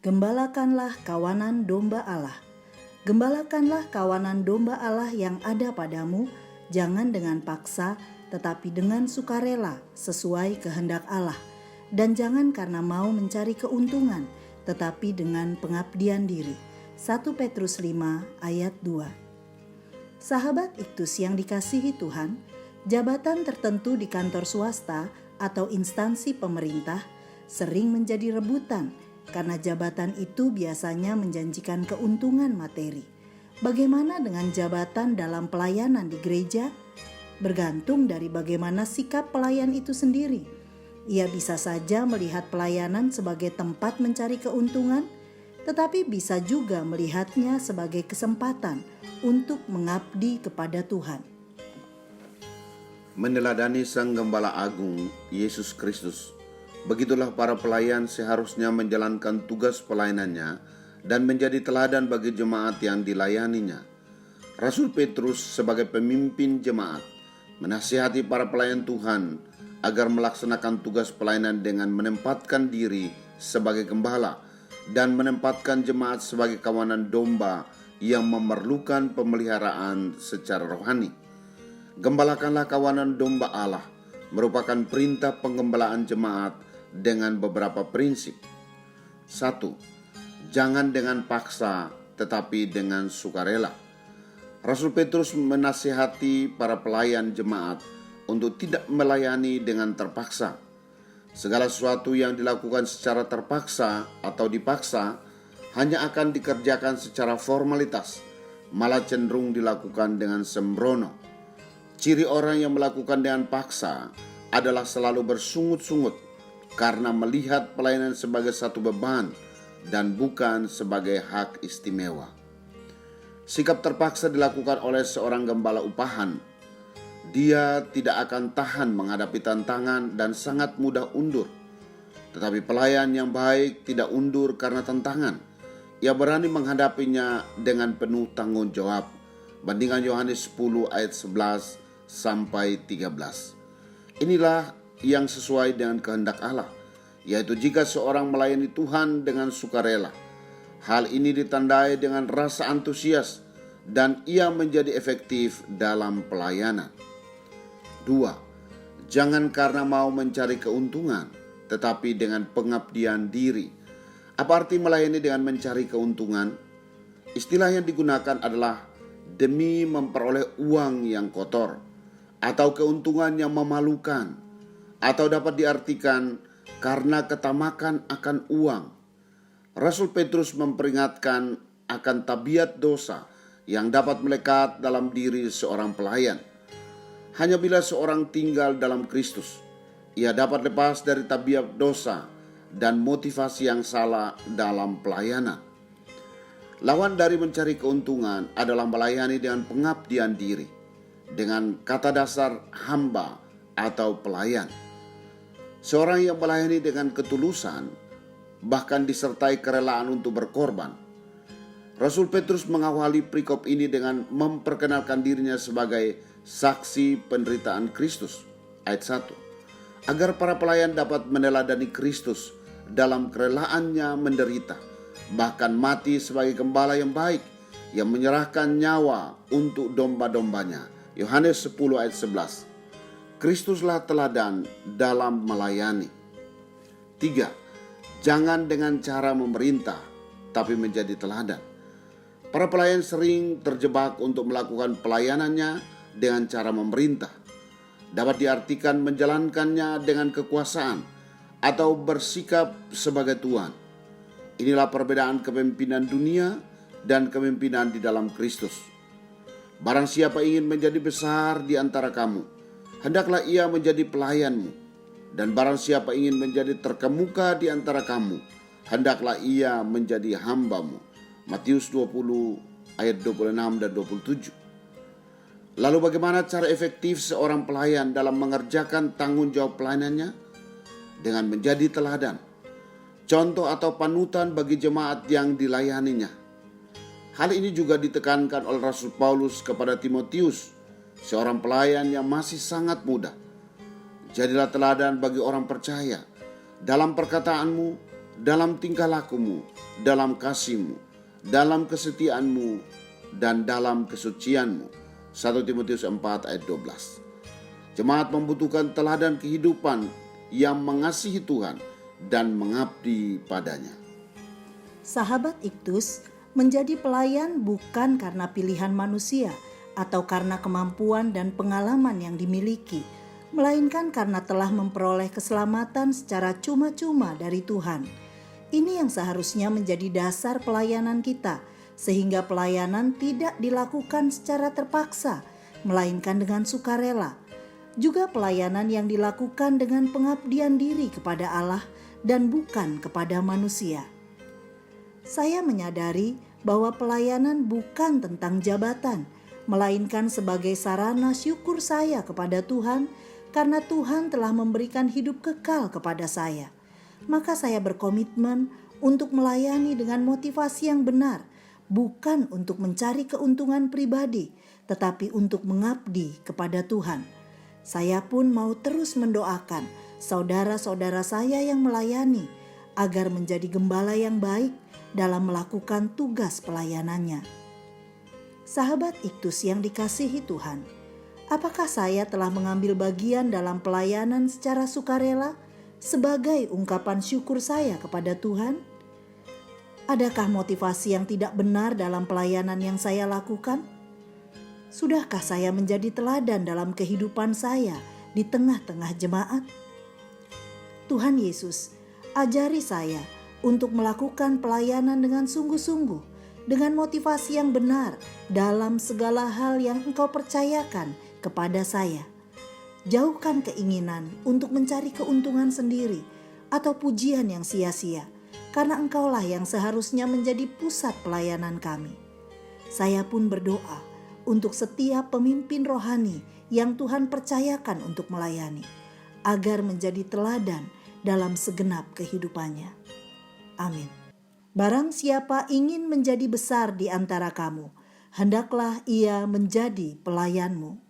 Gembalakanlah kawanan domba Allah. Gembalakanlah kawanan domba Allah yang ada padamu, jangan dengan paksa, tetapi dengan sukarela sesuai kehendak Allah. Dan jangan karena mau mencari keuntungan, tetapi dengan pengabdian diri. 1 Petrus 5 ayat 2. Sahabat Iktus yang dikasihi Tuhan, jabatan tertentu di kantor swasta atau instansi pemerintah sering menjadi rebutan karena jabatan itu biasanya menjanjikan keuntungan materi. Bagaimana dengan jabatan dalam pelayanan di gereja? Bergantung dari bagaimana sikap pelayan itu sendiri. Ia bisa saja melihat pelayanan sebagai tempat mencari keuntungan, tetapi bisa juga melihatnya sebagai kesempatan untuk mengabdi kepada Tuhan. Meneladani Sang Gembala Agung, Yesus Kristus, begitulah para pelayan seharusnya menjalankan tugas pelayanannya dan menjadi teladan bagi jemaat yang dilayaninya. Rasul Petrus sebagai pemimpin jemaat menasihati para pelayan Tuhan agar melaksanakan tugas pelayanan dengan menempatkan diri sebagai gembala dan menempatkan jemaat sebagai kawanan domba yang memerlukan pemeliharaan secara rohani. Gembalakanlah kawanan domba Allah merupakan perintah penggembalaan jemaat dengan beberapa prinsip. 1. Jangan dengan paksa tetapi dengan sukarela. Rasul Petrus menasihati para pelayan jemaat untuk tidak melayani dengan terpaksa. Segala sesuatu yang dilakukan secara terpaksa atau dipaksa hanya akan dikerjakan secara formalitas, malah cenderung dilakukan dengan sembrono. Ciri orang yang melakukan dengan paksa adalah selalu bersungut-sungut karena melihat pelayanan sebagai satu beban dan bukan sebagai hak istimewa. Sikap terpaksa dilakukan oleh seorang gembala upahan. Dia tidak akan tahan menghadapi tantangan dan sangat mudah undur. Tetapi pelayan yang baik tidak undur karena tantangan. Ia berani menghadapinya dengan penuh tanggung jawab. Bandingan Yohanes 10 ayat 11 sampai 13. Inilah yang sesuai dengan kehendak Allah, yaitu jika seorang melayani Tuhan dengan sukarela. Hal ini ditandai dengan rasa antusias dan ia menjadi efektif dalam pelayanan. 2. Jangan karena mau mencari keuntungan, tetapi dengan pengabdian diri. Apa arti melayani dengan mencari keuntungan? Istilah yang digunakan adalah demi memperoleh uang yang kotor, atau keuntungan yang memalukan, atau dapat diartikan karena ketamakan akan uang. Rasul Petrus memperingatkan akan tabiat dosa yang dapat melekat dalam diri seorang pelayan. Hanya bila seorang tinggal dalam Kristus, ia dapat lepas dari tabiat dosa dan motivasi yang salah dalam pelayanan. Lawan dari mencari keuntungan adalah melayani dengan pengabdian diri, dengan kata dasar hamba atau pelayan. Seorang yang melayani dengan ketulusan, bahkan disertai kerelaan untuk berkorban. Rasul Petrus mengawali perikop ini dengan memperkenalkan dirinya sebagai saksi penderitaan Kristus. Ayat 1. Agar para pelayan dapat meneladani Kristus dalam kerelaannya menderita, bahkan mati sebagai gembala yang baik, yang menyerahkan nyawa untuk domba-dombanya. Yohanes 10 ayat 11. Kristuslah teladan dalam melayani. 3. Jangan dengan cara memerintah, tapi menjadi teladan. Para pelayan sering terjebak untuk melakukan pelayanannya dengan cara memerintah. Dapat diartikan menjalankannya dengan kekuasaan atau bersikap sebagai tuan. Inilah perbedaan kepemimpinan dunia dan kepemimpinan di dalam Kristus. Barang siapa ingin menjadi besar di antara kamu, hendaklah ia menjadi pelayanmu. Dan barang siapa ingin menjadi terkemuka di antara kamu, hendaklah ia menjadi hambamu. Matius 20 ayat 26 dan 27. Lalu bagaimana cara efektif seorang pelayan dalam mengerjakan tanggung jawab pelayanannya? Dengan menjadi teladan, contoh atau panutan bagi jemaat yang dilayaninya. Hal ini juga ditekankan oleh Rasul Paulus kepada Timotius, seorang pelayan yang masih sangat muda. Jadilah teladan bagi orang percaya dalam perkataanmu, dalam tingkah lakumu, dalam kasih-Mu, dalam kesetiaan-Mu, dan dalam kesucian-Mu. 1 Timotius 4 ayat 12. Jemaat membutuhkan teladan kehidupan yang mengasihi Tuhan dan mengabdi padanya. Sahabat Iktus, menjadi pelayan bukan karena pilihan manusia atau karena kemampuan dan pengalaman yang dimiliki, melainkan karena telah memperoleh keselamatan secara cuma-cuma dari Tuhan. Ini yang seharusnya menjadi dasar pelayanan kita, sehingga pelayanan tidak dilakukan secara terpaksa, melainkan dengan sukarela. Juga pelayanan yang dilakukan dengan pengabdian diri kepada Allah dan bukan kepada manusia. Saya menyadari bahwa pelayanan bukan tentang jabatan, melainkan sebagai sarana syukur saya kepada Tuhan karena Tuhan telah memberikan hidup kekal kepada saya. Maka saya berkomitmen untuk melayani dengan motivasi yang benar, bukan untuk mencari keuntungan pribadi, tetapi untuk mengabdi kepada Tuhan. Saya pun mau terus mendoakan saudara-saudara saya yang melayani agar menjadi gembala yang baik dalam melakukan tugas pelayanannya. Sahabat Iktus yang dikasihi Tuhan, apakah saya telah mengambil bagian dalam pelayanan secara sukarela sebagai ungkapan syukur saya kepada Tuhan? Adakah motivasi yang tidak benar dalam pelayanan yang saya lakukan? Sudahkah saya menjadi teladan dalam kehidupan saya di tengah-tengah jemaat? Tuhan Yesus, ajari saya untuk melakukan pelayanan dengan sungguh-sungguh, dengan motivasi yang benar dalam segala hal yang Engkau percayakan kepada saya. Jauhkan keinginan untuk mencari keuntungan sendiri atau pujian yang sia-sia, karena Engkaulah yang seharusnya menjadi pusat pelayanan kami. Saya pun berdoa untuk setiap pemimpin rohani yang Tuhan percayakan untuk melayani, agar menjadi teladan dalam segenap kehidupannya. Amin. Barang siapa ingin menjadi besar di antara kamu, hendaklah ia menjadi pelayanmu.